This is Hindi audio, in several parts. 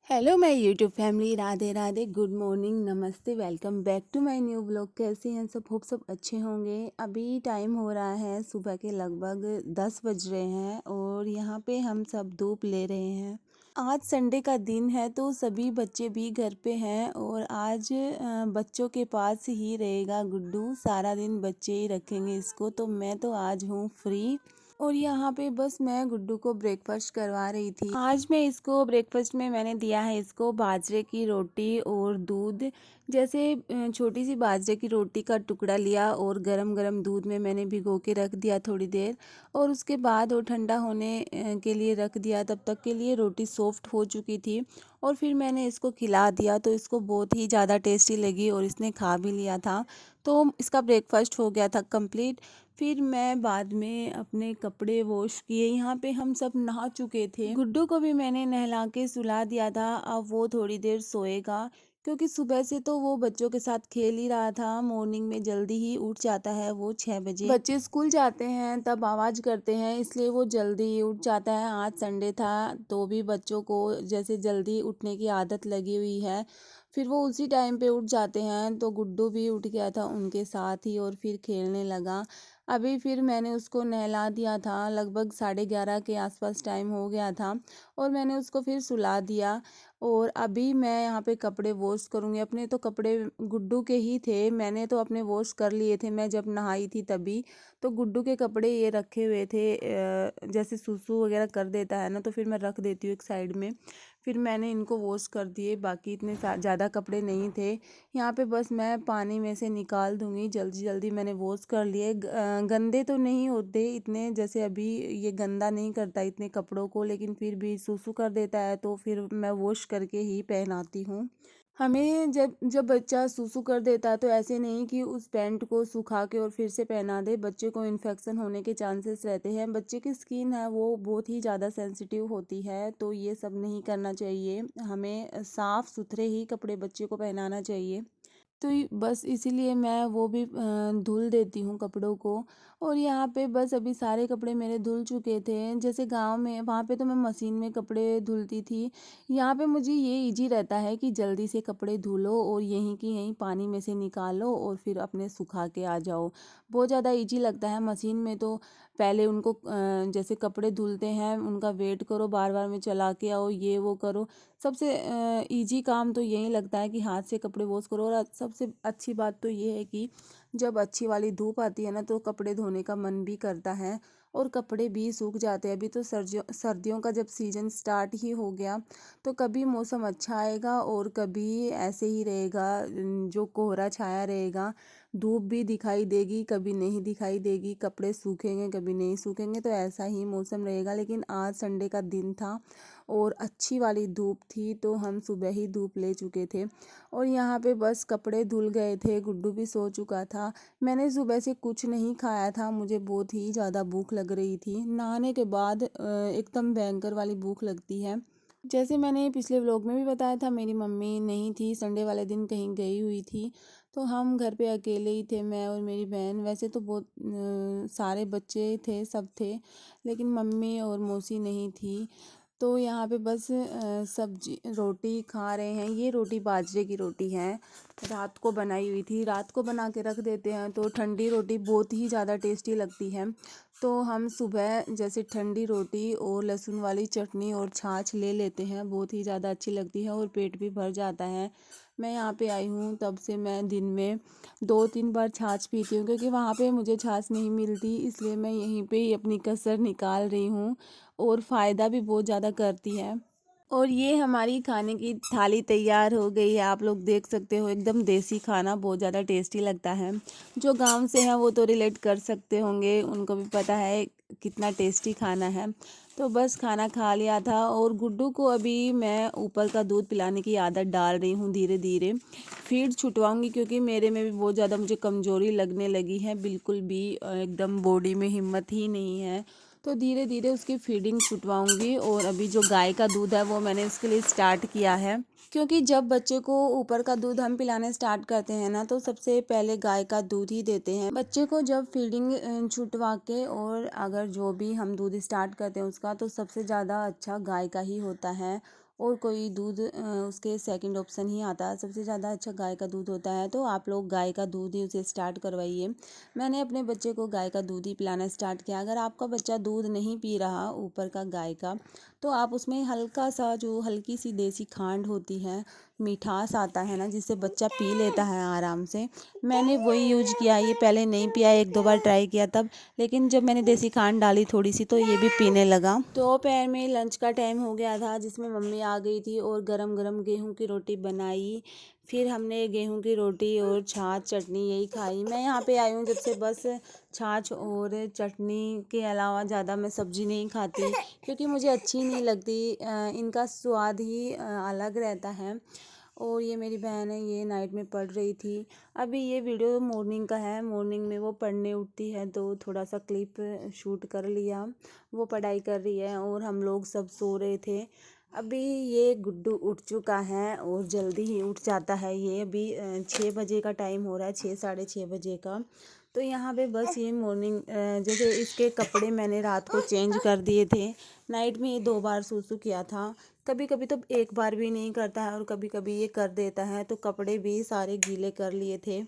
Hello my YouTube family, Radhe Radhe, good morning, नमस्ते, welcome back to my new blog. कैसे हैं सब? होप सब अच्छे होंगे। अभी टाइम हो रहा है सुबह के लगभग 10 बज रहे हैं और यहाँ पे हम सब धूप ले रहे हैं। आज संडे का दिन है तो सभी बच्चे भी घर पे हैं और आज बच्चों के पास ही रहेगा गुड्डू। सारा दिन बच्चे ही रखेंगे इसको, तो मैं तो आज हूँ फ्री और यहाँ पे बस मैं गुड्डू को ब्रेकफास्ट करवा रही थी। आज मैं इसको ब्रेकफास्ट में मैंने दिया है इसको बाजरे की रोटी और दूध। जैसे छोटी सी बाजरे की रोटी का टुकड़ा लिया और गरम गरम दूध में मैंने भिगो के रख दिया थोड़ी देर, और उसके बाद वो ठंडा होने के लिए रख दिया। तब तक के लिए रोटी सॉफ्ट हो चुकी थी और फिर मैंने इसको खिला दिया तो इसको बहुत ही ज़्यादा टेस्टी लगी और इसने खा भी लिया था। तो इसका ब्रेकफास्ट हो गया था कंप्लीट। फिर मैं बाद में अपने कपड़े वॉश किए। यहाँ पे हम सब नहा चुके थे। गुड्डू को भी मैंने नहला के सुला दिया था। अब वो थोड़ी देर सोएगा क्योंकि सुबह से तो वो बच्चों के साथ खेल ही रहा था। मॉर्निंग में जल्दी ही उठ जाता है वो 6 बजे। बच्चे स्कूल जाते हैं तब आवाज़ करते हैं, इसलिए वो जल्दी ही उठ जाता है। आज संडे था तो भी बच्चों को जैसे जल्दी उठने की आदत लगी हुई है, फिर वो उसी टाइम पे उठ जाते हैं। तो गुड्डू भी उठ गया था उनके साथ ही और फिर खेलने लगा। अभी फिर मैंने उसको नहला दिया था, लगभग 11:30 के आसपास टाइम हो गया था और मैंने उसको फिर सुला दिया। और अभी मैं यहाँ पे कपड़े वॉश करूँगी। अपने तो कपड़े गुड्डू के ही थे, मैंने तो अपने वॉश कर लिए थे मैं जब नहाई थी तभी। तो गुड्डू के कपड़े ये रखे हुए थे, जैसे सूसू वगैरह कर देता है ना तो फिर मैं रख देती हूँ एक साइड में। फिर मैंने इनको वॉश कर दिए, बाकी इतने ज़्यादा कपड़े नहीं थे। यहाँ पे बस मैं पानी में से निकाल दूँगी, जल्दी जल्दी मैंने वॉश कर लिए। गंदे तो नहीं होते इतने, जैसे अभी ये गंदा नहीं करता इतने कपड़ों को, लेकिन फिर भी सूसू कर देता है तो फिर मैं वॉश करके ही पहनाती हूँ। हमें जब जब बच्चा सूसू कर देता है तो ऐसे नहीं कि उस पैंट को सुखा के और फिर से पहना दे, बच्चे को इन्फेक्शन होने के चांसेस रहते हैं। बच्चे की स्किन है वो बहुत ही ज़्यादा सेंसिटिव होती है, तो ये सब नहीं करना चाहिए। हमें साफ़ सुथरे ही कपड़े बच्चे को पहनाना चाहिए। तो बस इसीलिए मैं वो भी धुल देती हूँ कपड़ों को। और यहाँ पे बस अभी सारे कपड़े मेरे धुल चुके थे। जैसे गांव में वहाँ पे तो मैं मशीन में कपड़े धुलती थी। यहाँ पे मुझे ये इजी रहता है कि जल्दी से कपड़े धुलो और यहीं की यहीं पानी में से निकालो और फिर अपने सुखा के आ जाओ। बहुत ज़्यादा इजी लगता है। मशीन में तो पहले उनको जैसे कपड़े धुलते हैं उनका वेट करो, बार बार में चला के आओ, ये वो करो। सबसे इजी काम तो यही लगता है कि हाथ से कपड़े वॉश करो। और सबसे अच्छी बात तो ये है कि जब अच्छी वाली धूप आती है ना तो कपड़े धोने का मन भी करता है और कपड़े भी सूख जाते हैं। अभी तो सर्दियों का जब सीज़न स्टार्ट ही हो गया तो कभी मौसम अच्छा आएगा और कभी ऐसे ही रहेगा, जो कोहरा छाया रहेगा। धूप भी दिखाई देगी, कभी नहीं दिखाई देगी, कपड़े सूखेंगे कभी नहीं सूखेंगे, तो ऐसा ही मौसम रहेगा। लेकिन आज संडे का दिन था और अच्छी वाली धूप थी तो हम सुबह ही धूप ले चुके थे और यहाँ पे बस कपड़े धुल गए थे। गुड्डू भी सो चुका था। मैंने सुबह से कुछ नहीं खाया था, मुझे बहुत ही ज़्यादा भूख लग रही थी। नहाने के बाद एकदम भयंकर वाली भूख लगती है। जैसे मैंने पिछले व्लॉग में भी बताया था, मेरी मम्मी नहीं थी, संडे वाले दिन कहीं गई हुई थी, तो हम घर पे अकेले ही थे, मैं और मेरी बहन। वैसे तो बहुत सारे बच्चे थे, सब थे, लेकिन मम्मी और मौसी नहीं थी। तो यहाँ पे बस सब्जी रोटी खा रहे हैं। ये रोटी बाजरे की रोटी है, रात को बनाई हुई थी। रात को बना के रख देते हैं तो ठंडी रोटी बहुत ही ज़्यादा टेस्टी लगती है। तो हम सुबह जैसे ठंडी रोटी और लहसुन वाली चटनी और छाछ ले लेते हैं, बहुत ही ज़्यादा अच्छी लगती है और पेट भी भर जाता है। मैं यहाँ पे आई हूँ तब से मैं दिन में 2-3 बार छाछ पीती हूँ, क्योंकि वहाँ पे मुझे छाछ नहीं मिलती, इसलिए मैं यहीं पे ही अपनी कसर निकाल रही हूँ और फ़ायदा भी बहुत ज़्यादा करती है। और ये हमारी खाने की थाली तैयार हो गई है, आप लोग देख सकते हो, एकदम देसी खाना, बहुत ज़्यादा टेस्टी लगता है। जो गांव से हैं वो तो रिलेट कर सकते होंगे, उनको भी पता है कितना टेस्टी खाना है। तो बस खाना खा लिया था और गुड्डू को अभी मैं ऊपर का दूध पिलाने की आदत डाल रही हूँ धीरे धीरे। फीड छुटवाऊँगी क्योंकि मेरे में भी बहुत ज़्यादा मुझे कमज़ोरी लगने लगी है, बिल्कुल भी एकदम बॉडी में हिम्मत ही नहीं है। तो धीरे धीरे उसकी फीडिंग छुटवाऊंगी। और अभी जो गाय का दूध है वो मैंने इसके लिए स्टार्ट किया है, क्योंकि जब बच्चे को ऊपर का दूध हम पिलाने स्टार्ट करते हैं ना तो सबसे पहले गाय का दूध ही देते हैं बच्चे को। जब फीडिंग छुटवा के और अगर जो भी हम दूध स्टार्ट करते हैं उसका, तो सबसे ज़्यादा अच्छा गाय का ही होता है और कोई दूध उसके सेकंड ऑप्शन ही आता है। सबसे ज़्यादा अच्छा गाय का दूध होता है, तो आप लोग गाय का दूध ही उसे स्टार्ट करवाइए। मैंने अपने बच्चे को गाय का दूध ही पिलाना स्टार्ट किया। अगर आपका बच्चा दूध नहीं पी रहा ऊपर का गाय का, तो आप उसमें हल्का सा जो हल्की सी देसी खांड होती है, मिठास आता है ना, जिससे बच्चा पी लेता है आराम से, मैंने वही यूज किया। ये पहले नहीं पिया, एक दो बार ट्राई किया तब, लेकिन जब मैंने देसी खांड डाली थोड़ी सी तो ये भी पीने लगा। दोपहर में लंच का टाइम हो गया था, जिसमें मम्मी आ गई थी और गरम गरम गेहूं की रोटी बनाई। फिर हमने गेहूं की रोटी और छाछ चटनी यही खाई। मैं यहाँ पे आई हूँ जब से, बस छाछ और चटनी के अलावा ज़्यादा मैं सब्ज़ी नहीं खाती, क्योंकि मुझे अच्छी नहीं लगती। इनका स्वाद ही अलग रहता है। और ये मेरी बहन है, ये नाइट में पढ़ रही थी। अभी ये वीडियो मॉर्निंग का है, मॉर्निंग में वो पढ़ने उठती है तो थोड़ा सा क्लिप शूट कर लिया। वो पढ़ाई कर रही है और हम लोग सब सो रहे थे। अभी ये गुड्डू उठ चुका है और जल्दी ही उठ जाता है। ये अभी 6 बजे का टाइम हो रहा है, 6 साढ़े 6 बजे का। तो यहाँ पे बस ये मॉर्निंग, जैसे इसके कपड़े मैंने रात को चेंज कर दिए थे। नाइट में ये 2 बार सूसू किया था। कभी कभी तो एक बार भी नहीं करता है और कभी कभी ये कर देता है, तो कपड़े भी सारे गीले कर लिए थे।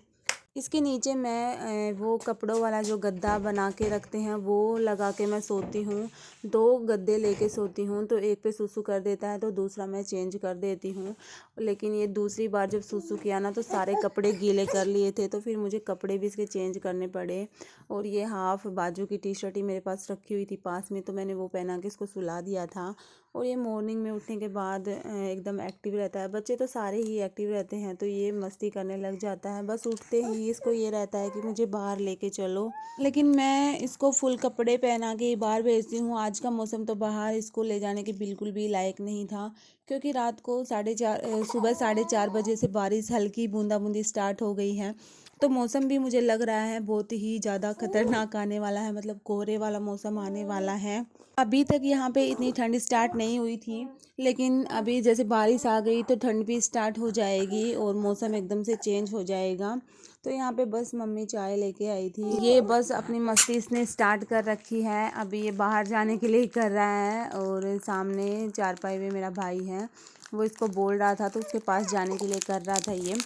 इसके नीचे मैं वो कपड़ों वाला जो गद्दा बना के रखते हैं वो लगा के मैं सोती हूँ। 2 गद्दे लेके सोती हूँ, तो एक पे सूसू कर देता है तो दूसरा मैं चेंज कर देती हूँ। लेकिन ये दूसरी बार जब सूसू किया ना, तो सारे कपड़े गीले कर लिए थे, तो फिर मुझे कपड़े भी इसके चेंज करने पड़े। और ये हाफ बाजू की टी शर्ट ही मेरे पास रखी हुई थी पास में, तो मैंने वो पहना के इसको सुला दिया था। और ये मॉर्निंग में उठने के बाद एकदम एक्टिव रहता है। बच्चे तो सारे ही एक्टिव रहते हैं, तो ये मस्ती करने लग जाता है। बस उठते ही इसको ये रहता है कि मुझे बाहर लेके चलो, लेकिन मैं इसको फुल कपड़े पहना के ही बाहर भेजती हूँ। आज का मौसम तो बाहर इसको ले जाने के बिल्कुल भी लायक नहीं था, क्योंकि रात को सुबह 4:30 बजे से बारिश हल्की बूंदा बूंदी स्टार्ट हो गई है। तो मौसम भी मुझे लग रहा है बहुत ही ज़्यादा खतरनाक आने वाला है, मतलब कोहरे वाला मौसम आने वाला है। अभी तक यहाँ पे इतनी ठंड स्टार्ट नहीं हुई थी, लेकिन अभी जैसे बारिश आ गई तो ठंड भी स्टार्ट हो जाएगी और मौसम एकदम से चेंज हो जाएगा। तो यहाँ पे बस मम्मी चाय लेके आई थी। ये बस अपनी मस्ती इसने स्टार्ट कर रखी है। अभी ये बाहर जाने के लिए कर रहा है, और सामने चारपाई में मेरा भाई है, वो इसको बोल रहा था तो उसके पास जाने के लिए कर रहा था। ये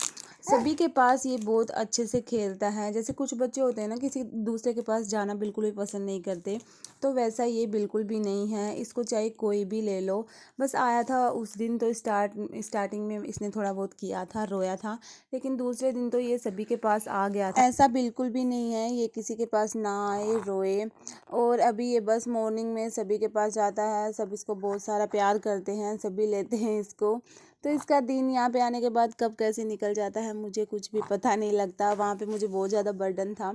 सभी के पास ये बहुत अच्छे से खेलता है। जैसे कुछ बच्चे होते हैं ना, किसी दूसरे के पास जाना बिल्कुल भी पसंद नहीं करते, तो वैसा ये बिल्कुल भी नहीं है। इसको चाहे कोई भी ले लो। बस आया था उस दिन तो स्टार्टिंग में इसने थोड़ा बहुत किया था, रोया था, लेकिन दूसरे दिन तो ये सभी के पास आ गया था। ऐसा बिल्कुल भी नहीं है ये किसी के पास ना आए रोए। और अभी ये बस मॉर्निंग में सभी के पास जाता है, सब इसको बहुत सारा प्यार करते हैं, सभी लेते हैं इसको। तो इसका दिन यहाँ पे आने के बाद कब कैसे निकल जाता है मुझे कुछ भी पता नहीं लगता। वहाँ पे मुझे बहुत ज़्यादा बर्डन था,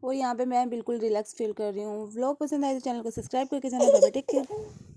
और यहाँ पे मैं बिल्कुल रिलैक्स फील कर रही हूँ। व्लॉग पसंद आए तो चैनल को सब्सक्राइब करके जाना। Bye bye, take care.